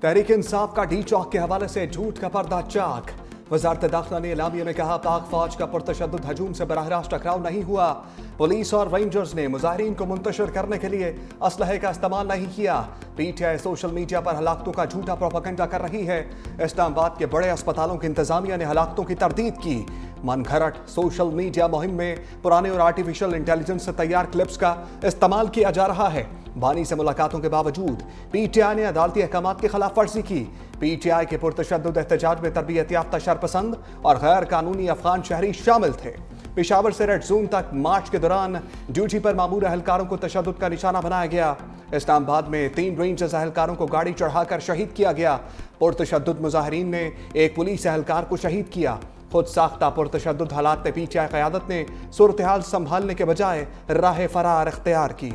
तहरीक इंसाफ का डी चौक के हवाले से झूठ का पर्दा चाक। वजारत दाखिला ने एलामिया में कहा, पाक फौज का पुरतशद्दुद हजूम से बराह रास्त टकराव नहीं हुआ। पुलिस और रेंजर्स ने मुजाहिरीन को मुंतशिर करने के लिए असलहे का इस्तेमाल नहीं किया। पीटीआई सोशल मीडिया पर हलाकतों का झूठा प्रोपेगेंडा कर रही है। इस्लामाबाद के बड़े अस्पतालों की इंतजामिया ने हलाकतों की तरदीद की। मनघड़त सोशल मीडिया मुहिम में पुराने और आर्टिफिशियल इंटेलिजेंस से तैयार क्लिप्स का इस्तेमाल किया जा रहा है। बानी से मुलाकातों के बावजूद पीटीआई ने अदालती अहकामात की खिलाफ वर्जी की। पीटीआई के पुरतशद्दुद एहतजाज में तरबियत याफ्ता शरपसंद और गैर कानूनी अफगान शहरी शामिल थे। पेशावर से रेड जोन तक मार्च के दौरान ड्यूटी पर मामूर अहलकारों को तशद्दुद का निशाना बनाया गया। इस्लामाबाद में 3 रेंजर्स अहलकारों को गाड़ी चढ़ाकर शहीद किया गया। पुरतशद्दुद मुजाहिरीन ने एक पुलिस अहलकार को शहीद किया। खुद साख्ता पुरतशद्दुद हालात में पीटीआई क़यादत ने सूरत हाल संभालने के बजाय राह फरार इख्तियार की।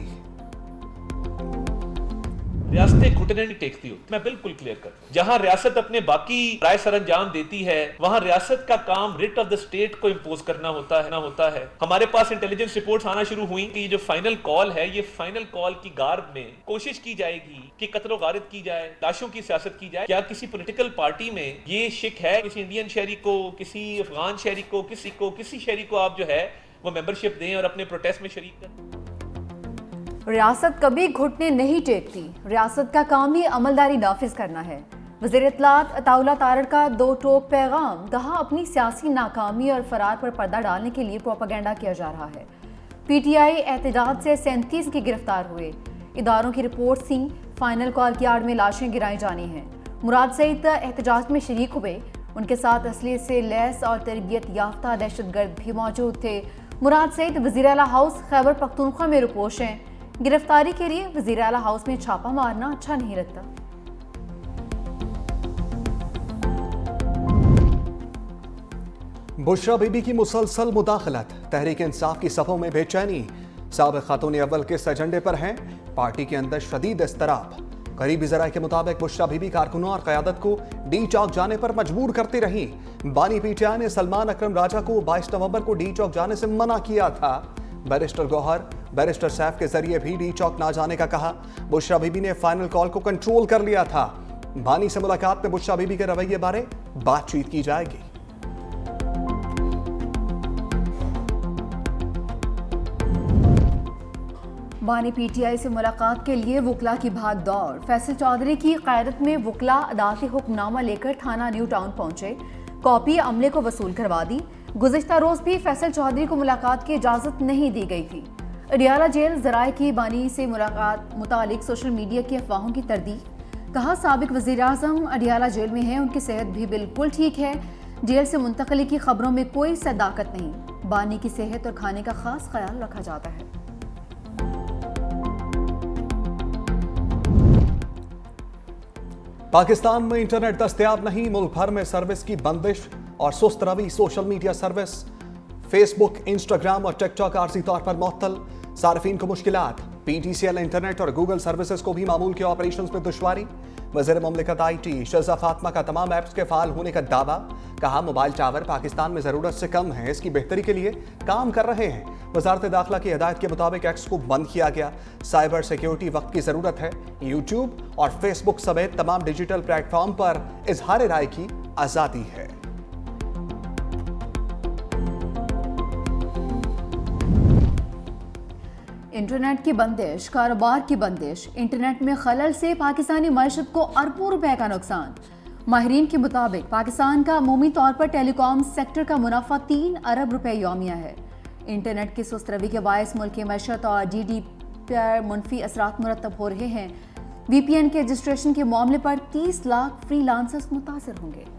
रियासतें घुटने नहीं टेकती हो, मैं बिल्कुल क्लियर कर। जहां रियासत अपने बाकी राय सरंजाम देती है, वहां रियासत का काम रिट ऑफ द स्टेट को इंपोज करना होता है। हमारे पास इंटेलिजेंस रिपोर्ट्स आना शुरू हुई कि ये जो फाइनल कॉल है, ये फाइनल कॉल की गार्ड में कोशिश की जाएगी कि कत्ल गारिद की जाए, लाशों की सियासत की जाए। क्या किसी पॉलिटिकल पार्टी में ये शिक है? किसी इंडियन शहरी को, किसी अफगान शहरी को, किसी शहरी को आप जो है वो मेंबरशिप दें और अपने प्रोटेस्ट में शरीक करें? रियासत कभी घुटने नहीं टेकती। रियासत का काम ही अमलदारी नाफिज करना है। वज़ीर इत्तलात अताउल्लाह तारड़ का 2 टोक पैगाम। कहा, अपनी सियासी नाकामी और फरार पर पर्दा डालने के लिए प्रोपेगेंडा किया जा रहा है। पीटीआई एहतजाज से 37 की गिरफ्तार हुए। इदारों की रिपोर्ट थी, फाइनल कॉल की आड़ में लाशें गिराई जानी हैं। मुराद सईद एहतजाज में शरीक हुए। उनके साथ असली से लैस और तरबियत याफ्ता दहशतगर्द भी मौजूद थे। मुराद सईद वज़ीर आला हाउस खैबर पख्तूनख्वा में रुपोश हैं। गिरफ्तारी के लिए वज़ीर आला हाउस में छापा मारना अच्छा नहीं लगता। बुशरा बीबी की मुसलसल मुदाखलत, तहरीक इंसाफ की सफों में बेचैनी। साबिक खातून अव्वल किस एजेंडे पर हैं? पार्टी के अंदर शदीद इस्तराब। करीबी ज़राए के मुताबिक बुशरा बीबी कारकुनों और क़यादत को डी चौक जाने पर मजबूर करती रही। बानी पीटीआई ने सलमान अकरम राजा को 22 नवंबर को डी चौक जाने से मना किया था। बैरिस्टर गौहर, बैरिस्टर सैफ के जरिए भी डी चौक ना जाने का कहा। बुशरा बीबी ने फाइनल कॉल को कंट्रोल कर लिया था। बानी से मुलाकात में बुशरा बीबी के रवैये बारे बातचीत की जाएगी। बानी पीटीआई से मुलाकात के लिए वुकला की भाग दौड़। फैसल चौधरी की क़यादत में वुकला अदालती हुक्मनामा लेकर थाना न्यू टाउन पहुंचे। कॉपी अमले को वसूल करवा दी। गुज़िश्ता रोज भी फैसल चौधरी को मुलाकात की इजाज़त नहीं दी गई थी। अडियाला जेल ज़राए की बानी से मुलाकात मुतालिक सोशल मीडिया की अफवाहों की तरदीद। कहा, साबिक वज़ीर आज़म अडियाला जेल में हैं, उनकी सेहत भी बिल्कुल ठीक है। जेल से मुंतकली की खबरों में कोई सदाकत नहीं। बानी की सेहत और खाने का खास ख्याल रखा जाता है। पाकिस्तान में इंटरनेट दस्तयाब नहीं, मुल्क भर में सर्विस की बंदिश और सुस्त रवी। Social media service Facebook, Instagram और टिकटॉक आर्जी तौर पर मुअत्तल। सार्फिन को मुश्किलात। पीटीसीएल इंटरनेट और गूगल सर्विसेज को भी मामूल के ऑपरेशंस में दुश्वारी। वज़ीर ममलिकत आईटी शज़ा फातिमा का तमाम ऐप्स के फाल होने का दावा। कहा, मोबाइल टावर पाकिस्तान में ज़रूरत से कम है, इसकी बेहतरी के लिए काम कर रहे हैं। वज़ारत दाखिला की हिदायत के मुताबिक एक्स को बंद किया गया। साइबर सिक्योरिटी वक्त की ज़रूरत है। यूट्यूब और फेसबुक समेत तमाम डिजिटल प्लेटफॉर्म पर इजहार राय की आज़ादी है। इंटरनेट की बंदिश, कारोबार की बंदिश। इंटरनेट में खलल से पाकिस्तानी मईशत को अरबों रुपए का नुकसान। माहिरीन के मुताबिक पाकिस्तान का अमूमी तौर पर टेलीकॉम सेक्टर का मुनाफा 3 अरब रुपए यौमिया है। इंटरनेट की सुस्त रवी के बायस मुल्क की मईशत और GDP पर मुनफी असरात मुरतब हो रहे हैं। VPN के रजिस्ट्रेशन के मामले पर 30 लाख फ्रीलांसर्स मुतासर होंगे।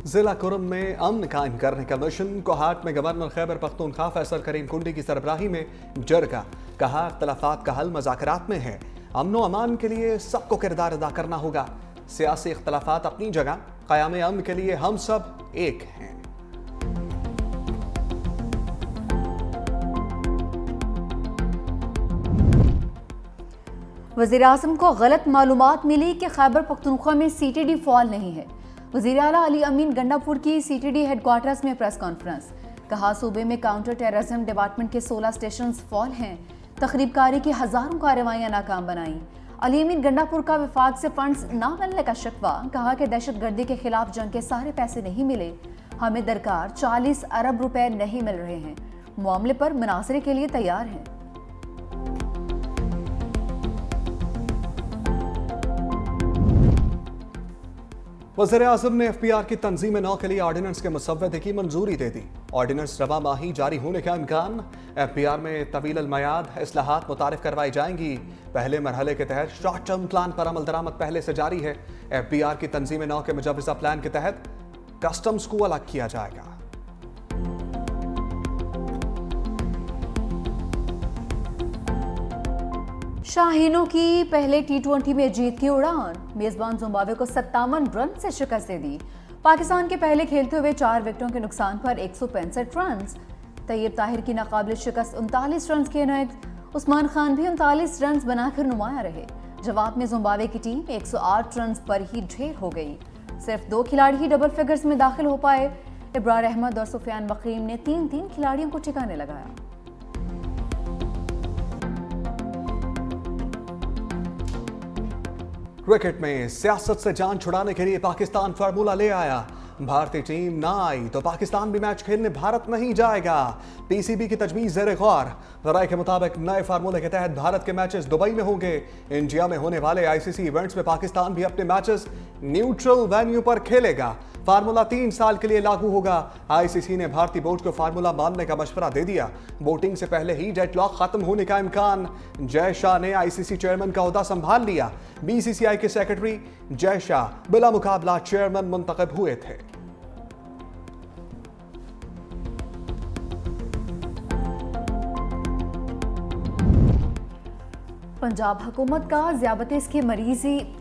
जिला कुरम में अमन कायम करने का मिशन। कोहाट में गवर्नर खैबर पख्तूनख्वा फैसल करीम कुंडी की सरबराही में जरगा। कहा, इख्तलाफात का हल मुज़ाकरात में है। अमन अमान के लिए सबको किरदार अदा करना होगा। सियासी इख्तलाफात अपनी जगह, क़याम अमन के लिए हम सब एक हैं। वज़ीर आज़म को गलत मालूमात मिली कि खैबर पख्तूनख्वा में CTD फॉल नहीं है। वज़ीर आला अली अमीन गंडापुर की CTD हेडक्वार्टर्स में प्रेस कॉन्फ्रेंस। कहा, सूबे में काउंटर टेररिज्म डिपार्टमेंट के 16 स्टेशन फॉल हैं। तखरीबकारी की हजारों कार्रवाइयां नाकाम बनाई। अली अमीन गंडापुर का विफाक से फंड्स ना मिलने का शिकवा, कहा कि दहशतगर्दी के खिलाफ जंग के सारे पैसे नहीं मिले, हमें दरकार 40 अरब रुपए नहीं मिल रहे हैं, मामले पर मुनासरे के लिए तैयार हैं। वज़ीर-ए-आज़म ने FPR की तंजीम नौ के लिए ऑर्डिनेंस के मुसव्वदे की मंजूरी दे दी। ऑर्डिनेंस रवा माही जारी होने का इम्कान। FPR में तवील अलमयाद इस्लाहात मुतारिफ करवाई जाएंगी। पहले मरहले के तहत शॉर्ट टर्म प्लान पर अमल दरामद पहले से जारी है। FPR की तंजीम नौ के मुजव्वज़ा प्लान के तहत कस्टम्स को अलग किया जाएगा। शाहीनों की पहले T20 में जीत की उड़ान, मेजबान जिम्बाब्वे को 57 रन से शिकस्त दे दी। पाकिस्तान के पहले खेलते हुए 4 विकेटों के नुकसान पर 165 रन। तैयब ताहिर की नाकाबिल शिकस्त 39 रन के नएज उस्मान खान भी 39 रन बनाकर नुमाया रहे। जवाब में जिम्बाब्वे की टीम 108 रन पर ही ढेर हो गई। सिर्फ 2 खिलाड़ी ही डबल फिगर्स में दाखिल हो पाए। इब्रार अहमद और सुफियान वकीम ने 3-3 खिलाड़ियों को ठिकाने लगाया। क्रिकेट में सियासत से जान छुड़ाने के लिए पाकिस्तान फार्मूला ले आया। भारतीय टीम ना आई तो पाकिस्तान भी मैच खेलने भारत नहीं जाएगा। PCB की तजवीज़ ज़ेरे गौर। राय के मुताबिक नए फार्मूले के तहत भारत के मैचेस दुबई में होंगे। इंडिया में होने वाले ICC इवेंट्स में पाकिस्तान भी अपने मैचेस न्यूट्रल वेन्यू पर खेलेगा। फार्मूला 3 साल के लिए लागू होगा। ICC ने भारतीय बोर्ड को फार्मूला मानने का मशवरा दे दिया। वोटिंग से पहले ही डेडलॉक खत्म होने का इम्कान। जय शाह ने ICC चेयरमैन का ओहदा संभाल लिया। BCCI के सेक्रेटरी जय शाह बिला मुकाबला चेयरमैन मुंतखब हुए थे। पंजाब हुकूमत का ज़ियाबतीस के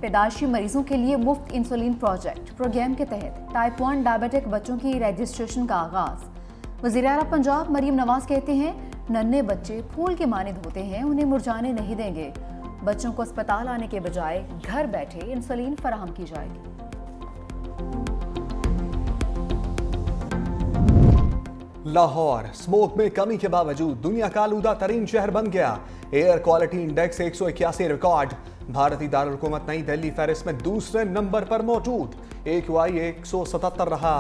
पैदाइशी मरीजों के लिए मुफ्त इंसुलिन प्रोग्राम के तहत टाइप 1 डायबिटिक बच्चों की रजिस्ट्रेशन का आगाज। वज़ीर-ए-आला पंजाब मरीम नवाज कहते हैं, नन्हे बच्चे फूल के मानिंद होते हैं, उन्हें मुरझाने नहीं देंगे। बच्चों को अस्पताल आने के बजाय घर बैठे इंसुलिन फराहम की जाएगी। लाहौर स्मोक में कमी के बावजूद दुनिया का आलूदा तरीन शहर बन गया। Air quality index 181 record. भारतीय दारुल हुकूमत नई दिल्ली फहरिस्त में दूसरे नंबर पर मौजूद। AQI 177 रहा।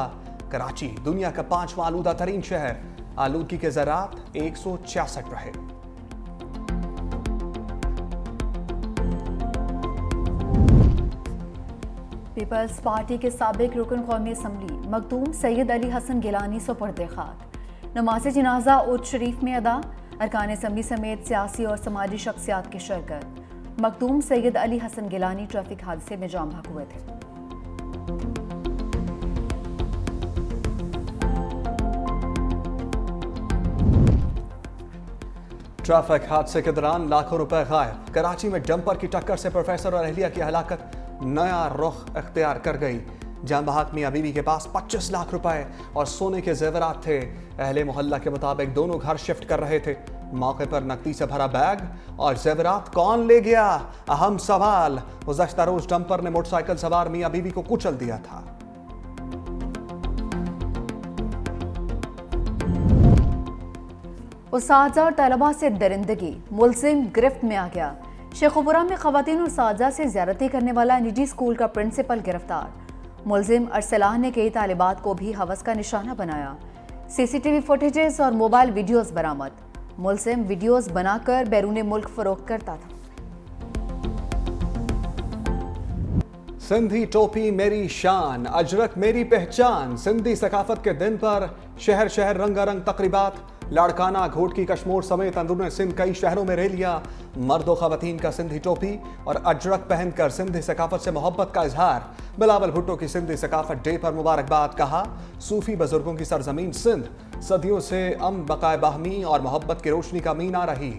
कराची दुनिया का 5वां आलूदा तरीन शहर। आलूदगी के ज़रात 166 रहे। पीपल्स पार्टी के साबिक रुकन कौमी असम्बली मखदूम सैयद अली हसन गिलानी सुपुर्द खाक। नमाज़ जनाजा उर्द शरीफ में अदा। अरकान असम्बली समेत सियासी और समाजी शख्सियात की शिरकत। मखदूम सैयद अली हसन गिलानी ट्रैफिक हादसे में जाम बहक हुए थे। ट्रैफिक हादसे के दौरान लाखों रुपए गायब। कराची में डंपर की टक्कर से प्रोफेसर और अहलिया की हलाकत नया रुख अख्तियार कर गई। जान बहक मियां बीवी के पास 25 लाख रुपए और सोने के जेवरात थे। अहले मोहल्ला के मुताबिक दोनों घर शिफ्ट कर रहे थे। मौके पर नकदी से भरा बैग और जेवरात कौन ले गया, अहम सवाल। गुज़श्ता रोज डंपर ने मोटरसाइकिल सवार मियां बीवी को कुचल दिया था। उस्ताद और तलबा से दरिंदगी, मुलजिम गिरफ्त में आ गया। शेखुपुरा में खवातीन और साजा से ज्यादती करने वाला निजी स्कूल का प्रिंसिपल गिरफ्तार। मुलजिम अरसलाह ने कई तालिबात को भी हवस का निशाना बनाया। CCTV फुटेजेस और मोबाइल वीडियोस बरामद। मुलजिम वीडियोस बनाकर बैरून मुल्क फरोख्त करता था। सिंधी टोपी मेरी शान, अजरक मेरी पहचान। सिंधी सकाफत के दिन पर शहर शहर रंगारंग तकरीबात। लाड़काना, घोटकी, कश्मीर समेत अंदरूनी सिंध कई शहरों में रैलियां। मर्द व खवातीन का सिंधी टोपी और अजरक पहनकर सिंधी सकाफत से मोहब्बत का इजहार। बिलावल भुट्टो की सिंधी सकाफत डे पर मुबारकबाद। कहा, सूफी बुजुर्गों की सरजमीन सिंध सदियों से अमन, बकाए बाहमी और मोहब्बत की रोशनी का मीना रही।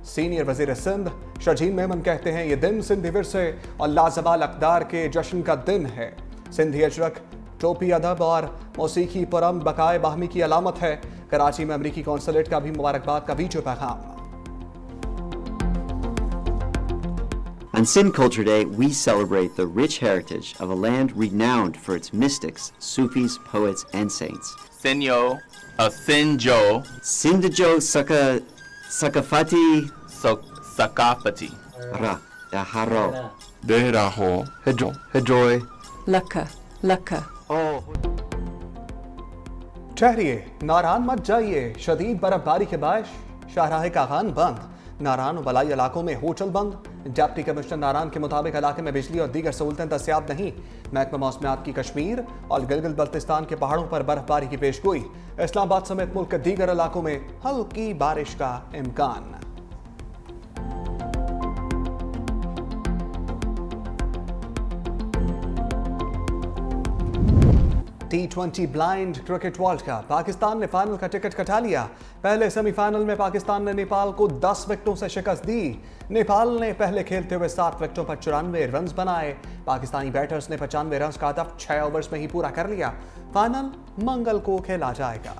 सीनियर वजीर सिंध शजीन मेमन कहते हैं, ये दिन सिंधी विरसे और लाजवाल अक़दार के जश्न का दिन है। सिंधी अजरक टोपी अदब और मौसीकी परम बकाए बाहमी की अलामत है। कराची में अमरीकी कौंसलेट का भी मुबारकबाद का वीडियो पैगाम। On Sindh Culture Day, we celebrate the rich heritage of a land renowned for its mystics, Sufis, poets, and saints. Sinyo, a Sinjo, Sindhjo Sakafati Sakafati. Ra, Daharo. Deraho. Hedroy. Laka, Laka. Oh. ठहरिए, नारान मत जाइए। शदीद बर्फबारी के बायस शाहराह कागान बंद, नारान और बलाई इलाकों में होटल बंद। डिप्टी कमिश्नर नारान के मुताबिक इलाके में बिजली और दीगर सहूलतें दस्तियाब नहीं। महकमा मौसमियात की कश्मीर और गिलगित बल्तिस्तान के पहाड़ों पर बर्फबारी की पेशगोई। इस्लामाबाद समेत मुल्क के दीगर इलाकों में हल्की बारिश का इम्कान। T20 blind cricket world cup, Pakistan ने फाइनल का टिकट कटा लिया। पहले सेमीफाइनल में पाकिस्तान ने नेपाल को 10 विकेटों से शिकस्त दी। नेपाल ने पहले खेलते हुए 7 विकेटों पर 94 रन बनाए। पाकिस्तानी बैटर्स ने 95 रन का हदफ 6 ओवर्स में ही पूरा कर लिया। फाइनल मंगल को खेला जाएगा।